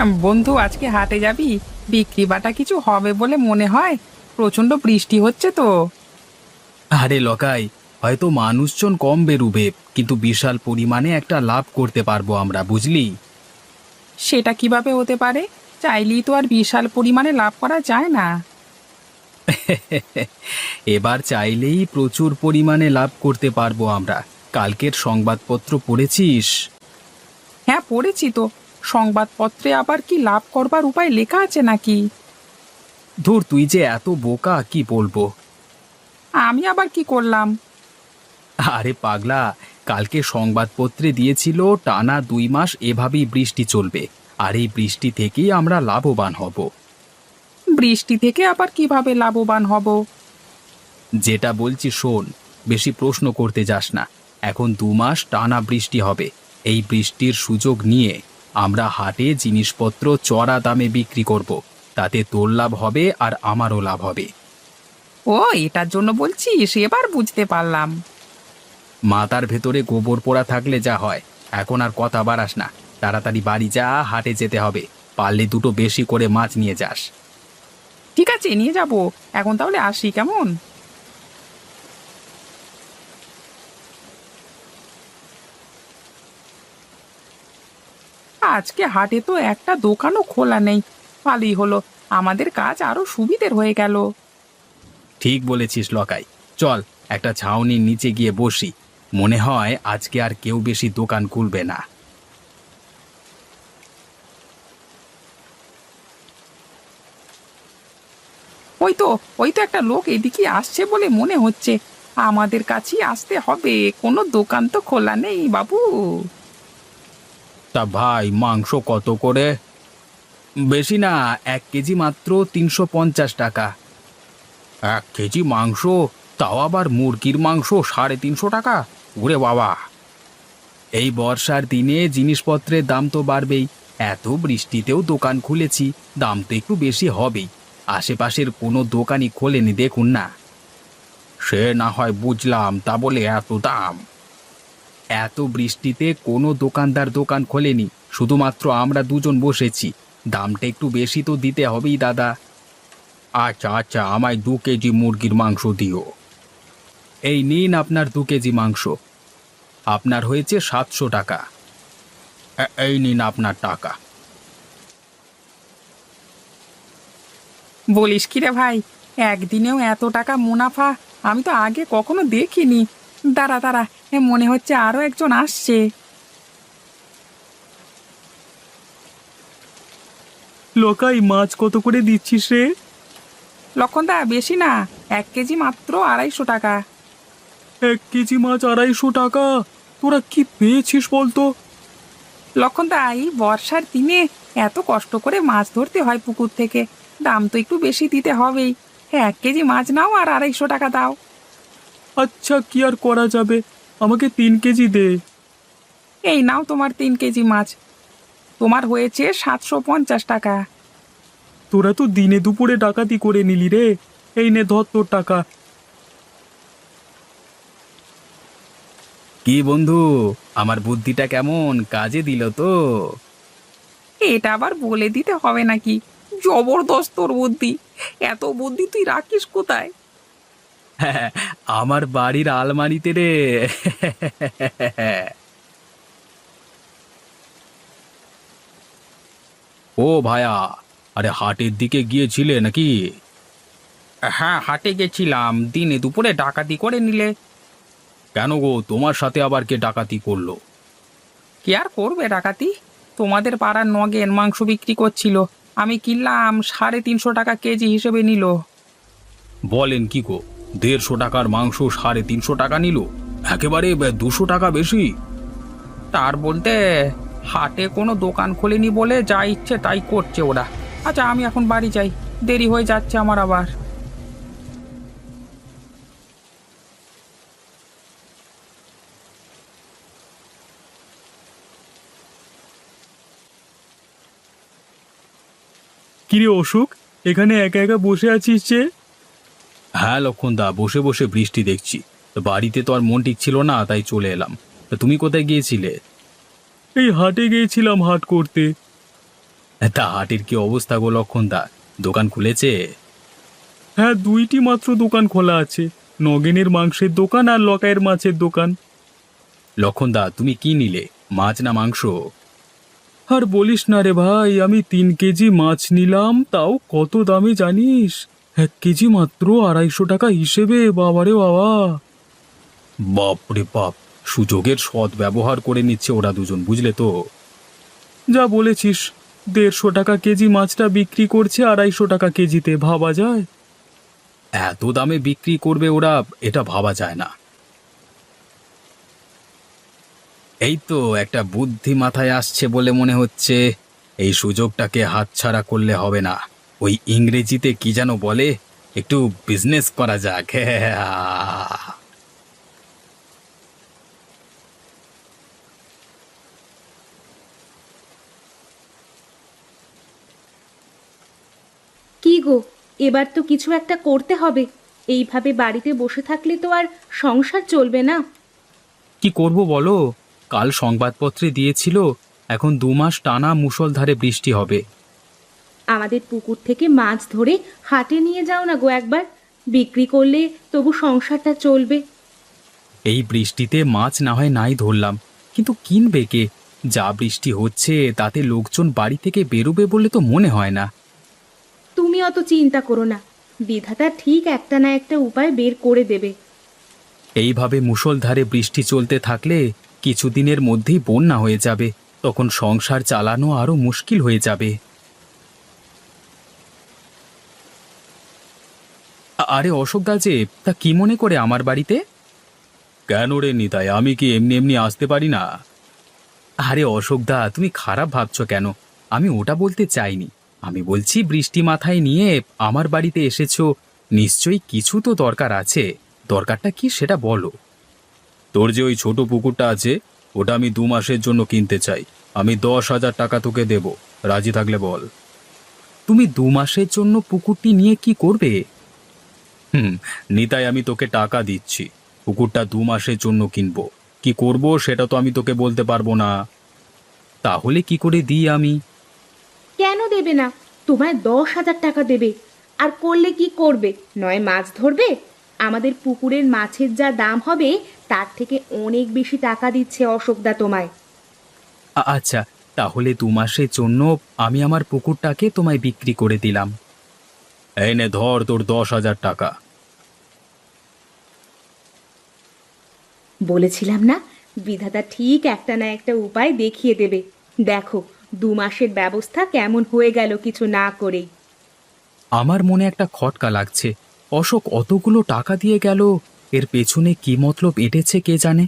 বন্ধু, আজকে হাটে যাবি? বিক্রি বাটা কিছু হবে বলে মনে হয়। প্রচন্ড বৃষ্টি হচ্ছে তো। আরে লকাই, হয়তো মানুষজন কম বেরুবে, কিন্তু বিশাল পরিমাণে একটা লাভ করতে পারবো আমরা, বুঝলি? সেটা কিভাবে হতে পারে? চাইলেই তো আর বিশাল পরিমাণে লাভ করা যায় না। এবার চাইলেই প্রচুর পরিমাণে লাভ করতে পারবো আমরা। কালকের সংবাদপত্র পড়েছিস? হ্যাঁ, পড়েছি তো। সংবাদপত্রে আবার কি লাভ করবার উপায় লেখা আছে নাকি? ধুর, তুই যে এত বোকা, কি বলবো। আমি আবার কি করলাম? আরে পাগলা, কালকে সংবাদপত্রে দিয়েছিল টানা 2 মাস এভাবেই বৃষ্টি চলবে, আর এই বৃষ্টি থেকেই আমরা লাভবান হব। বৃষ্টি থেকে আবার কিভাবে লাভবান হব? যেটা বলছি শোন, বেশি প্রশ্ন করতে যাস না। এখন 2 মাস টানা বৃষ্টি হবে। এই বৃষ্টির সুযোগ নিয়ে আমরা হাটে জিনিসপত্র চড়া দামে বিক্রি করব। তাতে তোর লাভ হবে আর আমারও লাভ হবে। ও, এটার জন্য বলছিস? এবার বুঝতে পারলাম। মাথার ভেতরে গোবর পোড়া থাকলে যা হয়। এখন আর কথা বাড়াস না, তাড়াতাড়ি বাড়ি যা, হাটে যেতে হবে। পারলে দুটো বেশি করে মাছ নিয়ে যাস। ঠিক আছে, নিয়ে যাব। এখন তাহলে আসি, কেমন? আজকে হাটে তো একটা দোকানও খোলা নেই। ভালোই হলো, আমাদের কাজ আরো সুবিধের হয়ে গেল। ঠিক বলেছিস লকাই। চল, একটা ছাউনির নিচে গিয়ে বসি। মনে হয় আজকে আর কেউ বেশি দোকান খুলবে না। ওই তো, ওই তো একটা লোক এদিকে আসছে বলে মনে হচ্ছে। আমাদের কাছেই আসতে হবে, কোনো দোকান তো খোলা নেই বাবু। তা ভাই, মাংস কত করে? বেশি না, 1 কেজি মাত্র 350 টাকা। 1 কেজি মাংস? তাও আবার মুরগির মাংস 350 টাকা? ওরে বাবা! এই বর্ষার দিনে জিনিসপত্রের দাম তো বাড়বেই। এত বৃষ্টিতেও দোকান খুলেছি, দাম তো একটু বেশি হবেই। আশেপাশের কোনো দোকানই খোলেনি, দেখুন না। সে না হয় বুঝলাম, তা বলে এত দাম? এত বৃষ্টিতে কোনো দোকানদার দোকান খোলেনি, শুধুমাত্র আমরা দুজন বসেছি। দামটা একটু বেশি তো দিতে হবেই দাদা। আচ্ছা আচ্ছা, আমায় 2 কেজি মুরগির মাংস দিও। এই নিন আপনার 2 কেজি মাংস। আপনার হয়েছে 700 টাকা। এই নিন আপনার টাকা। বলিস কি রে ভাই, একদিনেও এত টাকা মুনাফা আমি তো আগে কখনো দেখিনি। দাঁড়া দাঁড়া, মনে হচ্ছে আরো একজন আসছে। লোকাই, মাছ কত করে দিচ্ছিস রে? লক্ষণদা, বেশি না, 1 কেজি মাত্র 250 টাকা। 1 কেজি মাছ 250 টাকা? তোরা কি পেয়েছিস বলতো? লক্ষণদা, এই বর্ষার দিনে এত কষ্ট করে মাছ ধরতে হয় পুকুর থেকে, দাম তো একটু বেশি দিতে হবেই। 1 কেজি মাছ নাও আর 250 টাকা দাও। আচ্ছা, কি আর করা যাবে, আমাকে 3 কেজি দে। এই নাও তোমার 3 কেজি মাছ। তোমার হয়েছে 750 টাকা। তোরা তো দিনে দুপুরে ডাকাতি করে নিলি রে। এই নে, ধর তোর টাকা। কি বন্ধু, আমার বুদ্ধিটা কেমন কাজে দিল তো? এটা আবার বলে দিতে হবে নাকি? জবরদস্ত তোর বুদ্ধি। এত বুদ্ধি তুই রাখিস কোথায়? হ্যাঁ, আমার বাড়ির আলমারিতে রে। ও ভায়া, আরে হাটের দিকে গিয়েছিলে নাকি? হ্যাঁ, হাটে গেছিলাম, দিনে দুপুরে ডাকাতি করে নিলে। কেন গো, তোমার সাথে আবার কে ডাকাতি করলো? কি আর করবে ডাকাতি? তোমাদের পাড়ার নগেন মাংস বিক্রি করছিল, আমি কিনলাম, 350 টাকা কেজি হিসেবে নিল। বলেন কি গো, 150 টাকার মাংস 350 টাকা নিল? একেবারে 200 টাকা বেশি। তার বলতে, হাটে কোনো দোকান খোলেনি বলে যা ইচ্ছে তাই করছে ওরা। আচ্ছা, আমি এখন বাড়ি যাই, দেরি হয়ে যাচ্ছে আমার আবার। কিরে অশোক, এখানে একা একা বসে আছিস যে? হ্যাঁ লক্ষণদা, বসে বসে বৃষ্টি দেখছি। তো বাড়িতে তো আর মন ঠিক ছিল না, তাই চলে এলাম। তা তুমি কোথায় গিয়েছিলে? এই হাটে গিয়েছিলাম, হাট করতে। তা হাটের কি অবস্থা গো লক্ষণদা, দোকান খুলেছে? হ্যাঁ, দুইটি মাত্র দোকান খোলা আছে, নগেনের মাংসের দোকান আর লকাইয়ের মাছের দোকান। লক্ষণদা, তুমি কি নিলে, মাছ না মাংস? আর বলিস না রে ভাই, আমি 3 কেজি মাছ নিলাম, তাও কত দামে জানিস? 1 কেজি মাত্র 250 টাকা হিসেবে, বাবারে বাবা! বাপরে বাপ, সুযোগের সৎ ব্যবহার করে নিচ্ছে ওরা দুজন, বুঝলে তো? যা বলেছিস, 150 টাকা কেজি মাছটা বিক্রি করছে 250 টাকা কেজিতে, ভাবা যায়? এত দামে বিক্রি করবে ওরা, এটা ভাবা যায় না। এই তো একটা বুদ্ধি মাথায় আসছে বলে মনে হচ্ছে, এই সুযোগটাকে হাতছাড়া করলে হবে না। ওই ইংরেজিতে কি যেন বলে, একটু বিজনেস করা যাক। কি গো, এবার তো কিছু একটা করতে হবে। এইভাবে বাড়িতে বসে থাকলে তো আর সংসার চলবে না। কি করব বলো, কাল সংবাদপত্রে দিয়েছিল এখন 2 মাস টানা মুষলধারে বৃষ্টি হবে। আমাদের পুকুর থেকে মাছ ধরে হাটে নিয়ে যাও না গো একবার, বিক্রি করলে তবু সংসারটা চলবে। এই বৃষ্টিতে মাছ না হয় নাই ধরলাম, কিন্তু কিনবে কে? যা বৃষ্টি হচ্ছে তাতে লোকজন বাড়ি থেকে বেরোবে বলে তো মনে হয় না। তুমি অত চিন্তা করো না, বিধাতা ঠিক একটা না একটা উপায় বের করে দেবে। এইভাবে মুষলধারে বৃষ্টি চলতে থাকলে কিছুদিনের মধ্যেই বন্যা হয়ে যাবে, তখন সংসার চালানো আরো মুশকিল হয়ে যাবে। আরে অশোকদা যে, তা কি মনে করে আমার বাড়িতে? কেন রে নিতাই, আমি কি এমনি এমনি আসতে পারি না? আরে অশোকদা, তুমি খারাপ ভাবছো কেন? আমি ওটা বলতে চাইনি। আমি বলছি, বৃষ্টি মাথায় নিয়ে আমার বাড়িতে এসেছো, নিশ্চয়ই কিছু তো দরকার আছে। দরকারটা কি সেটা বলো। তোর যে ওই ছোট পুকুরটা আছে, ওটা আমি 2 মাসের জন্য কিনতে চাই। আমি 10,000 টাকা তোকে দেব, রাজি থাকলে বল। তুমি 2 মাসের জন্য পুকুরটি নিয়ে কি করবে? হুম, নিতাই, আমি তোকে টাকা দিচ্ছি, পুকুরটা 2 মাসের জন্য কিনবো। কি করব সেটা তো আমি তোকে বলতে পারবো না। তাহলে কি করে দিই আমি? কেন দেবে না? তোমায় 10,000 টাকা দেবে। আর করলে কি করবে? নয় মাছ ধরবে। আমাদের পুকুরের মাছের যা দাম হবে তার থেকে অনেক বেশি টাকা দিচ্ছে অশোকদা তোমায়। আচ্ছা, তাহলে 2 মাসের জন্য আমি আমার পুকুরটাকে তোমায় বিক্রি করে দিলাম। এই নে ধর তোর 10,000 টাকা। বলেছিলাম না, বিধাতা ঠিক একটা না একটা উপায় দেখিয়ে দেবে। দেখো, 2 মাসের ব্যবস্থা কেমন হয়ে গেল কিছু না করেই। আমার মনে একটা খটকা লাগছে, অশোক অতগুলো টাকা দিয়ে গেল, এর পেছনে কি মতলব এঁটেছে কে জানে।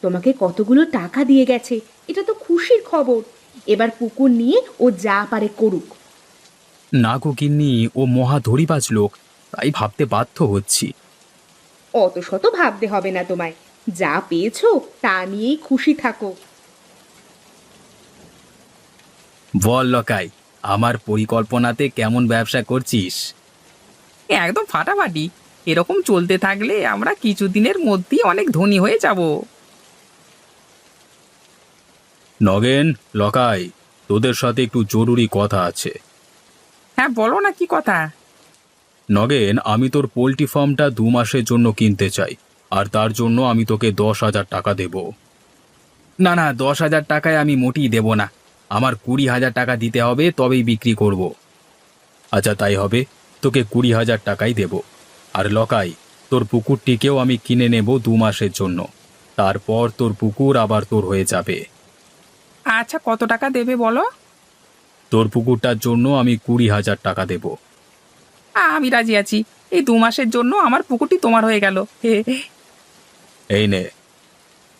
তোমাকে কতগুলো টাকা দিয়ে গেছে, এটা তো খুশির খবর। এবার পুকুর নিয়ে ও যা পারে করুক। না গো গিন্নি, ও মহা ধড়িবাজ লোক, তাই ভাবতে বাধ্য হচ্ছি। অত শত ভাবতে হবে না তোমায়, যা পেয়েছো তা নিয়েই খুশি থাকো। বল লকাই, আমার পরিকল্পনাতে কেমন ব্যবসা করছিস? একদম ফাটাফাটি। এরকম চলতে থাকলে আমরা কিছুদিনের মধ্যেই অনেক ধনী হয়ে যাব। নগেন, লকাই, তোদের সাথে একটু জরুরি কথা আছে। হ্যাঁ, বলো না, কি কথা? নগেন, আমি তোর পোল্ট্রি ফার্মটা 2 মাসের জন্য কিনতে চাই, আর তার জন্য আমি তোকে 10,000 টাকা দেব। না না, 10,000 টাকায় আমি মোটেই দেব না, আমার 20,000 টাকা দিতে হবে, তবেই বিক্রি করব। আচ্ছা তাই হবে, তোকে 20,000 টাকাই দেব। আর লকাই, তোর পুকুরটিকেও আমি কিনে নেব 2 মাসের জন্য, তারপর তোর পুকুর আবার তোর হয়ে যাবে। আচ্ছা, কত টাকা দেবে বলো? তোর পুকুরটার জন্য আমি 20,000 টাকা দেব। আমি রাজি আছি। এই 2 মাসের জন্য আমার পুকুরটি তোমার হয়ে গেল। হে হে। এই নে,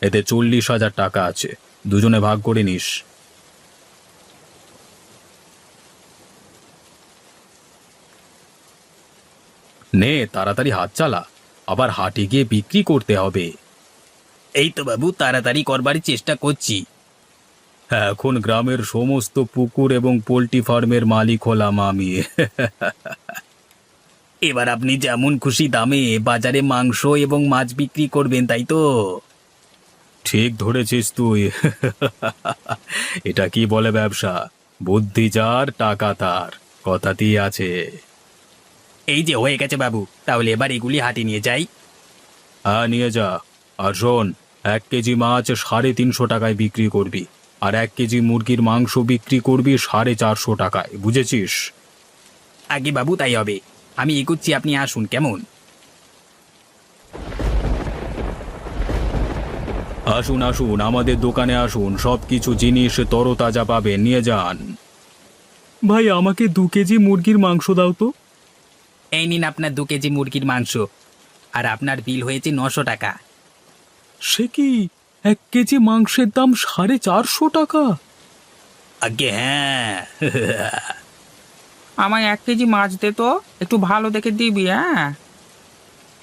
এতে 40,000 টাকা আছে, দুজনে ভাগ করে নিস। নে তাড়াতাড়ি হাত চালা, আবার হাটে গিয়ে বিক্রি করতে হবে। এই তো বাবু, তাড়াতাড়ি করবারই চেষ্টা করছি। হ্যাঁ, এখন গ্রামের সমস্ত পুকুর এবং পোল্ট্রি ফার্মের মালিক হলাম আমি। এবার আপনি যেমন খুশি দামে বাজারে মাংস এবং মাছ বিক্রি করবেন, তাই তো? ঠিক ধরেছিস তুই। এটা কি বলে ব্যবসা? বুদ্ধি যার টাকা তার কথাতেই আছে। এই যে হয়ে গেছে বাবু, তাহলে এবার এগুলি হাটে নিয়ে যাই। হ্যাঁ নিয়ে যা। আর শোন, 1 কেজি মাছ 350 টাকায় বিক্রি করবি, আর 1 কেজি মুরগির মাংস বিক্রি করবি 450 টাকায়, বুঝেছিস? আগে বাবু তাই হবে। আমি এগোচ্ছি, আপনি আসুন কেমন। আসুন আসুন, আমাদের দোকানে আসুন, সব কিছু জিনিস তরতাজা পাবেন, নিয়ে যান। ভাই আমাকে 2 কেজি মুরগির মাংস দাও তো। এই নিন আপনার 2 কেজি মুরগির মাংস, আর আপনার বিল হয়েছে 900 টাকা। সে কি, 1 কেজি মাংসের দাম 450 টাকা? আগে হ্যাঁ। আমায় 1 কেজি মাছ দে তো, একটু ভালো দেখে দিবি। হ্যাঁ,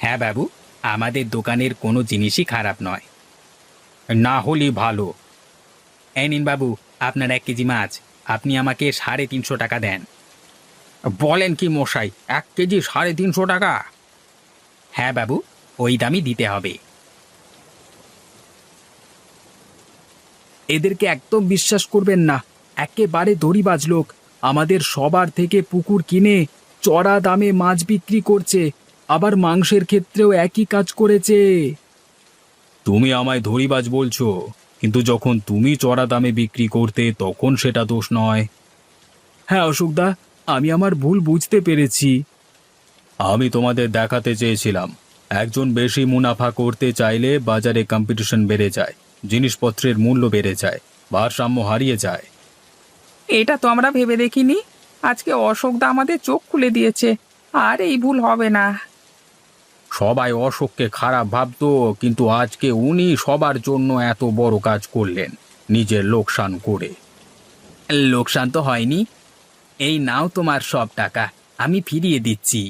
হ্যাঁ বাবু, আমাদের দোকানের কোনো জিনিসই খারাপ নয়। না হলে ভালো। এই নিন বাবু আপনার 1 কেজি মাছ, আপনি আমাকে 350 টাকা দেন। বলেন কি মশাই, 1 কেজি 350 টাকা? হ্যাঁ বাবু, ওই দামই দিতে হবে। এদেরকে একদম বিশ্বাস করবেন না, একেবারে দড়িবাজ লোক। আমাদের সবার থেকে পুকুর কিনে চড়া দামে মাছ বিক্রি করছে, আবার মাংসের ক্ষেত্রেও একই কাজ করেছে। তুমি আমায় দড়িবাজ বলছো, কিন্তু যখন তুমি চড়া দামে বিক্রি করতে তখন সেটা দোষ নয়। হ্যাঁ অশোকদা, আমি আমার ভুল বুঝতে পেরেছি। আমি তোমাদের দেখাতে চেয়েছিলাম, একজন বেশি মুনাফা করতে চাইলে বাজারে কম্পিটিশন বেড়ে যায়, জিনিসপত্রের মূল্য বেড়ে যায়, ভারসাম্য হারিয়ে যায়। এটা তো আমরা ভেবে দেখিনি। আজকে অশোকদা আমাদের চোখ খুলে দিয়েছে, আর এই ভুল হবে না। সবাই অশোককে খারাপ ভাবতো, কিন্তু আজকে উনি সবার জন্য এত বড় কাজ করলেন, নিজের লোকসান করে। লোকসান তো হয়নি। এই নাও তোমার সব টাকা, আমি ফিরিয়ে দিচ্ছি।